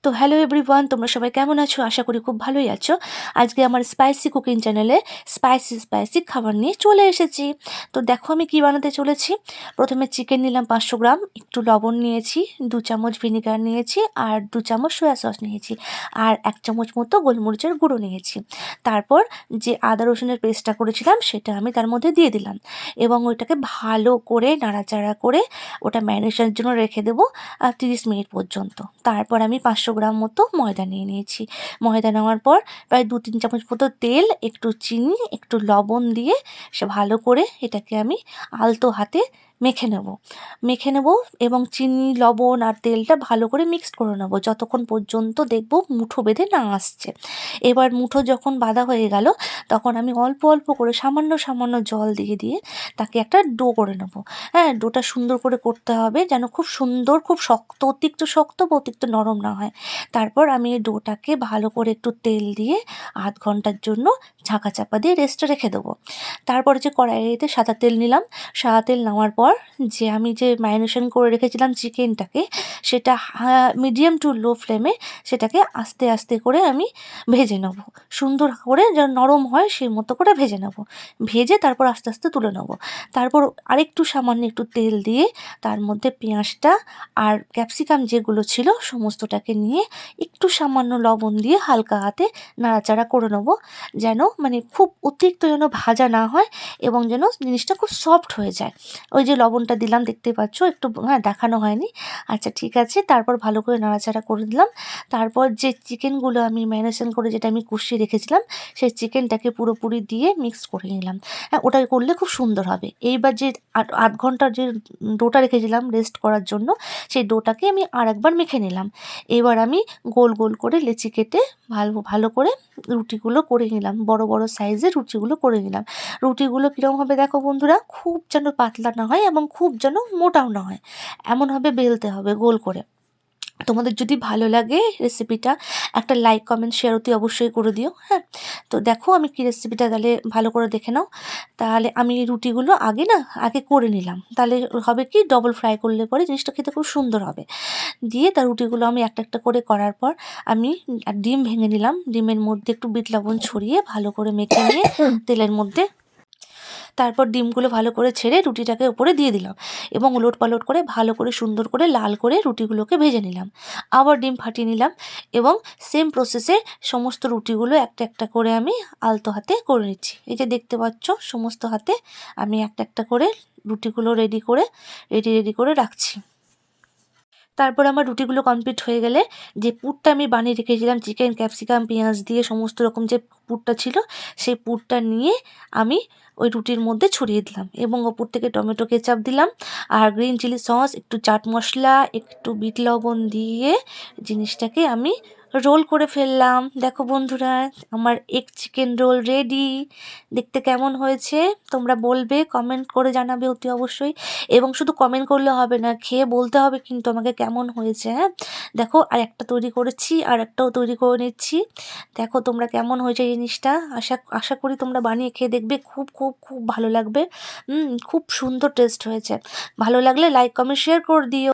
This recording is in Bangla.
তো হ্যালো এভরিওয়ান, তোমরা সবাই কেমন আছো? আশা করি খুব ভালোই আছো। আজকে আমার স্পাইসি কুকিং চ্যানেলে স্পাইসি খাবার নিয়ে চলে এসেছি। তো দেখো আমি কি বানাতে চলেছি। প্রথমে চিকেন নিলাম 500 গ্রাম, একটু লবণ নিয়েছি, 2 চামচ ভিনিগার নিয়েছি, আর 2 চামচ সয়া সস নিয়েছি, আর 1 চামচ মতো গোলমরিচের গুঁড়ো নিয়েছি। তারপর যে আদা রসুনের পেস্টটা করেছিলাম সেটা আমি তার মধ্যে দিয়ে দিলাম এবং ওইটাকে ভালো করে নাড়াচাড়া করে ওটা ম্যারিনেশনের জন্য রেখে দেবো 30 মিনিট পর্যন্ত। তারপর আমি 500 গ্রাম মতো ময়দা নিয়ে নিয়েছি। ময়দা নেওয়ার পর প্রায় 2-3 চামচ মতো তেল, একটু চিনি, একটু লবণ দিয়ে সে ভালো করে এটাকে আমি আলতো হাতে মেখে নেব এবং চিনি, লবণ আর তেলটা ভালো করে মিক্সড করে নেব যতক্ষণ পর্যন্ত দেখব মুঠো বেঁধে না আসছে। এবার মুঠো যখন বাঁধা হয়ে গেল তখন আমি অল্প অল্প করে সামান্য জল দিয়ে তাকে একটা ডো করে নেব। হ্যাঁ, ডোটা সুন্দর করে করতে হবে যেন খুব সুন্দর, খুব শক্ত, অতিরিক্ত শক্ত বা অতিরিক্ত নরম না হয়। তারপর আমি এই ডোটাকে ভালো করে একটু তেল দিয়ে আধ ঘন্টার জন্য ঢাকা চাপা দিয়ে রেস্টে রেখে দেবো। তারপরে যে কড়াইতে সাদা তেল নিলাম, সাদা তেল নেওয়ার পর যে আমি যে ম্যারিনেশন করে রেখেছিলাম চিকেনটাকে, সেটা মিডিয়াম টু লো ফ্লেমে সেটাকে আস্তে আস্তে করে আমি ভেজে নেব। সুন্দর করে যেন নরম হয় সেই মতো করে ভেজে নেব। ভেজে তারপর আস্তে আস্তে তুলে নেব। তারপর আরেকটু সামান্য একটু তেল দিয়ে তার মধ্যে পেঁয়াজটা আর ক্যাপসিকাম যেগুলো ছিল সমস্তটাকে নিয়ে একটু সামান্য লবণ দিয়ে হালকা হাতে নাড়াচাড়া করে নেবো, যেন মানে খুব অতিরিক্ত যেন ভাজা না হয় এবং যেন জিনিসটা খুব সফট হয়ে যায়। ওই যে লবণটা দিলাম দেখতে পাচ্ছ, একটু দেখানো হয়নি। আচ্ছা ঠিক আছে, তারপর ভালো করে নাড়াচাড়া করে দিলাম। তারপর যে চিকেনগুলো আমি ম্যারিনেশন করে যেটা আমি কষিয়ে রেখেছিলাম সেই চিকেনটাকে পুরোপুরি দিয়ে মিক্স করে নিলাম। হ্যাঁ, ওটা করলে খুব সুন্দর হবে। এইবার যে আধ ঘন্টার যে ডোটা রেখেছিলাম রেস্ট করার জন্য, সেই ডোটাকে আমি আরেকবার মেখে নিলাম। এবার আমি গোল গোল করে লেচি কেটে ভালো করে রুটিগুলো করে নিলাম, বড় বড় সাইজের রুটিগুলো করে নিলাম। রুটিগুলো কীরকম হবে দেখো বন্ধুরা, খুব যেন পাতলা না হয় এবং খুব যেন মোটাও না হয়, এমনভাবে বেলতে হবে গোল করে। তোমাদের যদি ভালো লাগে রেসিপিটা, একটা লাইক, কমেন্ট, শেয়ার অতি অবশ্যই করে দিও। হ্যাঁ, তো দেখো আমি কি রেসিপিটা তাহলে ভালো করে দেখে নাও। তাহলে আমি রুটিগুলো আগে করে নিলাম, তাহলে হবে কি ডবল ফ্রাই করলে পরে জিনিসটা খেতে খুব সুন্দর হবে। দিয়ে তার রুটিগুলো আমি একটা করে করার পর আমি ডিম ভেঙে নিলাম। ডিমের মধ্যে একটু বিট লবণ ছড়িয়ে ভালো করে মেখে নিয়ে তেলের মধ্যে তারপর ডিমগুলো ভালো করে ছেড়ে রুটিটাকে উপরে দিয়ে দিলাম এবং উলটপালট করে ভালো করে সুন্দর করে লাল করে রুটিগুলোকে ভেজে নিলাম। আবার ডিম ফাটিয়ে নিলাম এবং সেম প্রসেসে সমস্ত রুটিগুলো একটা করে আমি আলতো হাতে করে নিচ্ছি। এই যে দেখতে পাচ্ছ সমস্ত হাতে আমি একটা করে রুটিগুলো রেডি করে রাখছি। তারপর আমার রুটিগুলো কমপ্লিট হয়ে গেলে যে পুরটা আমি বানিয়ে রেখেছিলাম চিকেন, ক্যাপসিকাম, পেঁয়াজ দিয়ে সমস্ত রকম যে পুরটা ছিল, সেই পুরটা নিয়ে আমি ওই রুটির মধ্যে ছড়িয়ে দিলাম এবং ওপর থেকে টমেটো কেচাপ দিলাম আর গ্রিন চিলি সস, একটু চাট মশলা, একটু বিট লবণ দিয়ে জিনিসটাকে আমি রোল করে ফেললাম। দেখো বন্ধুরা, আমার এগ চিকেন রোল রেডি। দেখতে কেমন হয়েছে তোমরা বলবে, কমেন্ট করে জানাবে অতি অবশ্যই। এবং শুধু কমেন্ট করলে হবে না, খেয়ে বলতে হবে কিন্তু আমাকে কেমন হয়েছে। হ্যাঁ, দেখো আর একটা তৈরি করেছি, আর একটাও তৈরি করে নিচ্ছি। দেখো তোমরা কেমন হয়েছে জিনিসটা। আশা করি তোমরা বানিয়ে খেয়ে দেখবে, খুব খুব খুব ভালো লাগবে। খুব সুন্দর টেস্ট হয়েছে। ভালো লাগলে লাইক, কমেন্ট, শেয়ার করে দিও।